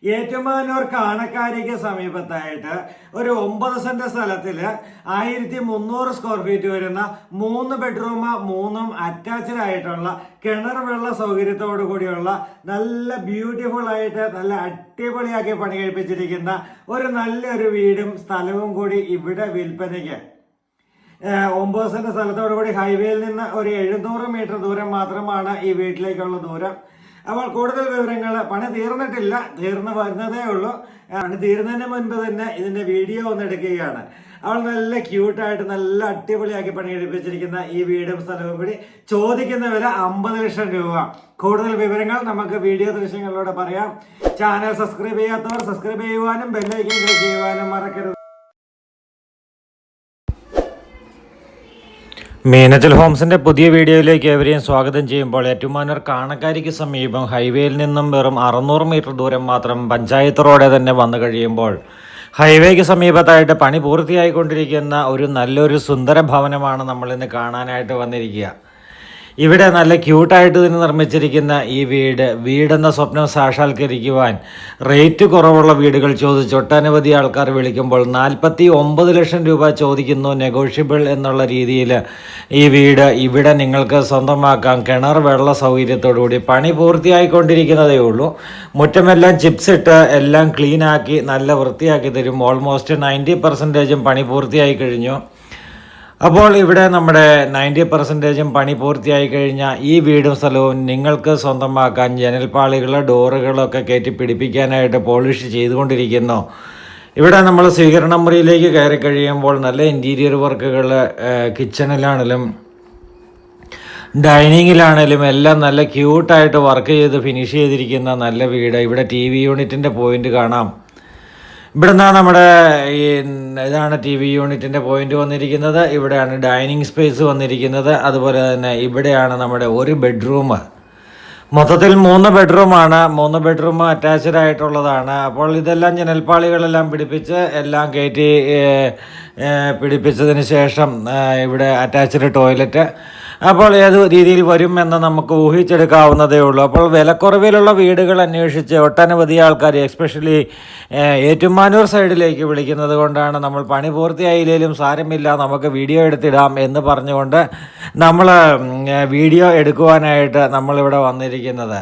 ഏറ്റുമാനൂർ കാണക്കാരിക്ക് സമീപത്തായിട്ട് ഒരു 9 saint സ്ഥലത്തില് 1300 square feet വരുന്ന 3 bedroom 3 attached ആയിട്ടുള്ള കിണർ വെള്ള സൗകര്യത്തോടു കൂടിയുള്ള നല്ല ബ്യൂട്ടിഫുൾ ആയിട്ട് നല്ല അടിപൊളിയാക്കി പണി കഴിപ്പിച്ചിരിക്കുന്ന ഒരു നല്ലൊരു വീടും സ്ഥലവും കൂടി ഇവിടെ വിൽപ്പനയ്ക്ക്. 9 സെന്റ് സ്ഥലത്തോടു കൂടി ഹൈവേയിൽ നിന്ന് ഒരു 700 മീറ്റർ ദൂരം മാത്രമാണ് ഈ വീട്ടിലേക്കുള്ള ദൂരം. അപ്പോൾ കൂടുതൽ വിവരങ്ങൾ, പണി തീർന്നിട്ടില്ല, തീർന്നു വരുന്നതേ ഉള്ളൂ. പണി തീരുന്നതിന് മുൻപ് തന്നെ ഇതിന്റെ വീഡിയോ ഒന്ന് എടുക്കുകയാണ്. അവൾ നല്ല ക്യൂട്ടായിട്ട് നല്ല അടിപൊളിയാക്കി പണി കഴിപ്പിച്ചിരിക്കുന്ന ഈ വീടും സ്ഥലവും കൂടി ചോദിക്കുന്ന വില 50 ലക്ഷം രൂപ. കൂടുതൽ വിവരങ്ങൾ നമുക്ക് വീഡിയോ ദൃശ്യങ്ങളിലൂടെ പറയാം. ചാനൽ സബ്സ്ക്രൈബ് ചെയ്യാത്തവർ സബ്സ്ക്രൈബ് ചെയ്യുവാനും ബെല്ലൈക്കൻ ക്ലിക്ക് ചെയ്യുവാനും മറക്കരുത്. മീനച്ചൽ ഹോംസിൻ്റെ പുതിയ വീഡിയോയിലേക്ക് ഏവരെയും സ്വാഗതം ചെയ്യുമ്പോൾ, ഏറ്റുമാനൂർ കാണക്കാരിക്ക് സമീപം ഹൈവേയിൽ നിന്നും വെറും 600 മീറ്റർ ദൂരം മാത്രം പഞ്ചായത്ത് റോഡ് തന്നെ വന്നു കഴിയുമ്പോൾ ഹൈവേക്ക് സമീപത്തായിട്ട് പണി പൂർത്തിയായിക്കൊണ്ടിരിക്കുന്ന ഒരു നല്ലൊരു സുന്ദര ഭവനമാണ് നമ്മളിന്ന് കാണാനായിട്ട് വന്നിരിക്കുക. ഇവിടെ നല്ല ക്യൂട്ടായിട്ട് തന്നെ നിർമ്മിച്ചിരിക്കുന്ന ഈ വീടെന്ന സ്വപ്നം സാക്ഷാത്കരിക്കുവാൻ റേറ്റ് കുറവുള്ള വീടുകൾ ചോദിച്ച് ഒട്ടനവധി ആൾക്കാർ വിളിക്കുമ്പോൾ 49 ലക്ഷം രൂപ ചോദിക്കുന്നു, നെഗോഷ്യബിൾ എന്നുള്ള രീതിയിൽ ഈ വീട് ഇവിടെ നിങ്ങൾക്ക് സ്വന്തമാക്കാം. കിണർ വെള്ള സൗകര്യത്തോടുകൂടി പണി പൂർത്തിയായിക്കൊണ്ടിരിക്കുന്നതേ ഉള്ളൂ. മുറ്റമെല്ലാം ചിപ്സ് ഇട്ട് എല്ലാം ക്ലീനാക്കി നല്ല വൃത്തിയാക്കി തരും. ഓൾമോസ്റ്റ് 90% പണി പൂർത്തിയായി കഴിഞ്ഞു. അപ്പോൾ ഇവിടെ നമ്മുടെ 90% പണി പൂർത്തിയായി കഴിഞ്ഞാൽ ഈ വീടും സ്ഥലവും നിങ്ങൾക്ക് സ്വന്തമാക്കാൻ ജനൽപ്പാളികൾ ഡോറുകളൊക്കെ കയറ്റി പിടിപ്പിക്കാനായിട്ട് പോളിഷ് ചെയ്തുകൊണ്ടിരിക്കുന്നു. ഇവിടെ നമ്മൾ സ്വീകരണ മുറിയിലേക്ക് കയറി കഴിയുമ്പോൾ നല്ല ഇൻറ്റീരിയർ വർക്കുകൾ കിച്ചണിലാണെങ്കിലും ഡൈനിങ്ങിലാണെങ്കിലും എല്ലാം നല്ല ക്യൂട്ടായിട്ട് വർക്ക് ചെയ്ത് ഫിനിഷ് ചെയ്തിരിക്കുന്ന നല്ല വീട്. ഇവിടെ TV യൂണിറ്റിൻ്റെ പോയിൻ്റ് കാണാം. ഇവിടെ നിന്നാണ് നമ്മുടെ ഇതാണ് TV യൂണിറ്റിൻ്റെ പോയിന്റ് വന്നിരിക്കുന്നത്. ഇവിടെയാണ് ഡൈനിങ് സ്പേസ് വന്നിരിക്കുന്നത്. അതുപോലെ തന്നെ ഇവിടെയാണ് നമ്മുടെ ഒരു ബെഡ്റൂം. മൊത്തത്തിൽ 3 ബെഡ്റൂമാണ്. 3 ബെഡ്റൂം അറ്റാച്ച്ഡ് ആയിട്ടുള്ളതാണ്. അപ്പോൾ ഇതെല്ലാം ജനൽപ്പാളികളെല്ലാം പിടിപ്പിച്ച് എല്ലാം കയറ്റി പിടിപ്പിച്ചതിന് ശേഷം ഇവിടെ അറ്റാച്ച്ഡ് ടോയ്ലറ്റ്. അപ്പോൾ ഏത് രീതിയിൽ വരുമെന്ന് നമുക്ക് ഊഹിച്ചെടുക്കാവുന്നതേ ഉള്ളൂ. അപ്പോൾ വിലക്കുറവിലുള്ള വീടുകൾ അന്വേഷിച്ച് ഒട്ടനവധി ആൾക്കാർ എസ്പെഷ്യലി ഏറ്റുമാനൂർ സൈഡിലേക്ക് വിളിക്കുന്നത് കൊണ്ടാണ് നമ്മൾ പണി പൂർത്തിയായില്ലെങ്കിലും സാരമില്ല, നമുക്ക് വീഡിയോ എടുത്തിടാം എന്ന് പറഞ്ഞുകൊണ്ട് നമ്മൾ വീഡിയോ എടുക്കുവാനായിട്ട് നമ്മളിവിടെ വന്നിരിക്കുന്നത്.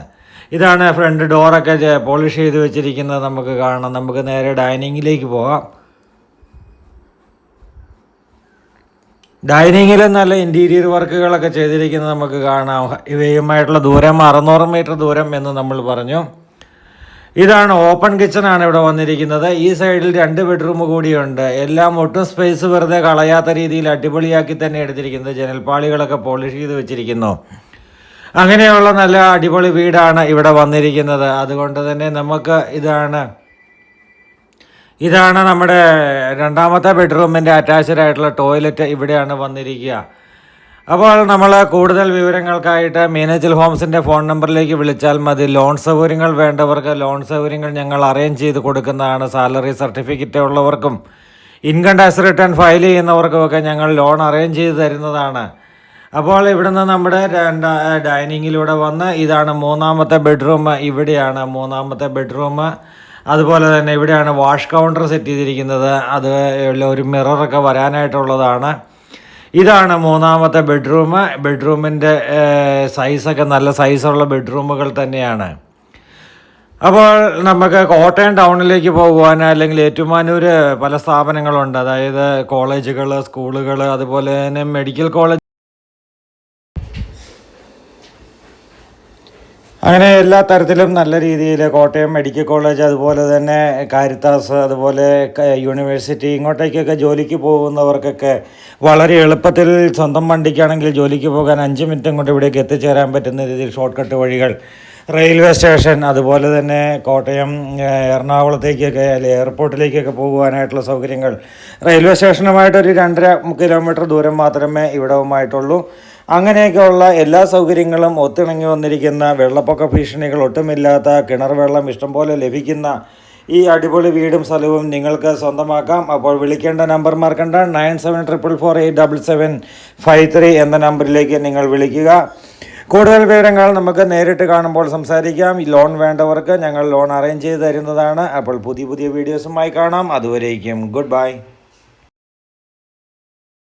ഇതാണ് ഫ്രണ്ട് ഡോറൊക്കെ പോളിഷ് ചെയ്ത് വെച്ചിരിക്കുന്നത് നമുക്ക് കാണാം. നമുക്ക് നേരെ ഡൈനിങ്ങിലേക്ക് പോകാം. ഡൈനിങ്ങിൽ നല്ല ഇൻറ്റീരിയർ വർക്കുകളൊക്കെ ചെയ്തിരിക്കുന്നത് നമുക്ക് കാണാം. ഇവയുമായിട്ടുള്ള ദൂരം 600 മീറ്റർ ദൂരം എന്ന് നമ്മൾ പറഞ്ഞു. ഇതാണ് ഓപ്പൺ കിച്ചണാണ് ഇവിടെ വന്നിരിക്കുന്നത്. ഈ സൈഡിൽ 2 ബെഡ്റൂം കൂടിയുണ്ട്. എല്ലാം ഒട്ടും സ്പേസ് വെറുതെ കളയാത്ത രീതിയിൽ അടിപൊളിയാക്കി തന്നെ എടുത്തിരിക്കുന്നത്. ജനൽപ്പാളികളൊക്കെ പോളിഷ് ചെയ്ത് വെച്ചിരിക്കുന്നു. അങ്ങനെയുള്ള നല്ല അടിപൊളി വീടാണ് ഇവിടെ വന്നിരിക്കുന്നത്. അതുകൊണ്ട് തന്നെ നമുക്ക് ഇതാണ് നമ്മുടെ 2ാമത്തെ ബെഡ്റൂമിൻ്റെ അറ്റാച്ച്ഡ് ആയിട്ടുള്ള ടോയ്ലറ്റ് ഇവിടെയാണ് വന്നിരിക്കുക. അപ്പോൾ നമ്മൾ കൂടുതൽ വിവരങ്ങൾക്കായിട്ട് മീനച്ചൽ ഹോംസിൻ്റെ ഫോൺ നമ്പറിലേക്ക് വിളിച്ചാൽ മതി. ലോൺ സൗകര്യങ്ങൾ വേണ്ടവർക്ക് ലോൺ സൗകര്യങ്ങൾ ഞങ്ങൾ അറേഞ്ച് ചെയ്ത് കൊടുക്കുന്നതാണ്. സാലറി സർട്ടിഫിക്കറ്റ് ഉള്ളവർക്കും ഇൻകം ടാക്സ് റിട്ടേൺ ഫയൽ ചെയ്യുന്നവർക്കുമൊക്കെ ഞങ്ങൾ ലോൺ അറേഞ്ച് ചെയ്ത് തരുന്നതാണ്. അപ്പോൾ ഇവിടുന്ന് നമ്മുടെ ഡൈനിങ്ങിലൂടെ വന്ന് ഇതാണ് 3ാമത്തെ ബെഡ്റൂം. ഇവിടെയാണ് 3ാമത്തെ ബെഡ്റൂം. അതുപോലെ തന്നെ ഇവിടെയാണ് വാഷ് കൗണ്ടർ സെറ്റ് ചെയ്തിരിക്കുന്നത്. അത് ഒരു മിററൊക്കെ വരാനായിട്ടുള്ളതാണ്. ഇതാണ് 3ാമത്തെ ബെഡ്റൂം. ബെഡ്റൂമിൻ്റെ സൈസൊക്കെ നല്ല സൈസുള്ള ബെഡ്റൂമുകൾ തന്നെയാണ്. അപ്പോൾ നമുക്ക് കോട്ടയം ടൗണിലേക്ക് പോകുവാൻ അല്ലെങ്കിൽ ഏറ്റുമാനൂർ പല സ്ഥാപനങ്ങളുണ്ട്. അതായത് കോളേജുകൾ, സ്കൂളുകൾ, അതുപോലെ തന്നെ മെഡിക്കൽ കോളേജ്, അങ്ങനെ എല്ലാ തരത്തിലും നല്ല രീതിയിൽ കോട്ടയം മെഡിക്കൽ കോളേജ്, അതുപോലെ തന്നെ കാരിത്താസ്, അതുപോലെ യൂണിവേഴ്സിറ്റി, ഇങ്ങോട്ടേക്കൊക്കെ ജോലിക്ക് പോകുന്നവർക്കൊക്കെ വളരെ എളുപ്പത്തിൽ സ്വന്തം വണ്ടിക്കാണെങ്കിൽ ജോലിക്ക് പോകാൻ 5 മിനിറ്റും കൊണ്ട് ഇവിടേക്ക് എത്തിച്ചേരാൻ പറ്റുന്ന രീതിയിൽ ഷോർട്ട് കട്ട് വഴികൾ, റെയിൽവേ സ്റ്റേഷൻ, അതുപോലെ തന്നെ കോട്ടയം എറണാകുളത്തേക്കൊക്കെ അല്ലെങ്കിൽ എയർപോർട്ടിലേക്കൊക്കെ പോകുവാനായിട്ടുള്ള സൗകര്യങ്ങൾ റെയിൽവേ സ്റ്റേഷനുമായിട്ടൊരു 2.5 കിലോമീറ്റർ ദൂരം മാത്രമേ ഇവിടവുമായിട്ടുള്ളൂ. അങ്ങനെയൊക്കെയുള്ള എല്ലാ സൗകര്യങ്ങളും ഒത്തിണങ്ങി വന്നിരിക്കുന്ന, വെള്ളപ്പൊക്ക ഭീഷണികൾ ഒട്ടുമില്ലാത്ത, കിണർ വെള്ളം ഇഷ്ടംപോലെ ലഭിക്കുന്ന ഈ അടിപൊളി വീടും സ്ഥലവും നിങ്ങൾക്ക് സ്വന്തമാക്കാം. അപ്പോൾ വിളിക്കേണ്ട നമ്പർ മറക്കണ്ട, 9744487753 എന്ന നമ്പറിലേക്ക് നിങ്ങൾ വിളിക്കുക. കൂടുതൽ വിവരങ്ങൾ നമുക്ക് നേരിട്ട് കാണുമ്പോൾ സംസാരിക്കാം. ഈ ലോൺ വേണ്ടവർക്ക് ഞങ്ങൾ ലോൺ അറേഞ്ച് ചെയ്ത് തരുന്നതാണ്. അപ്പോൾ പുതിയ വീഡിയോസുമായി കാണാം. അതുവരേക്കും ഗുഡ് ബൈ.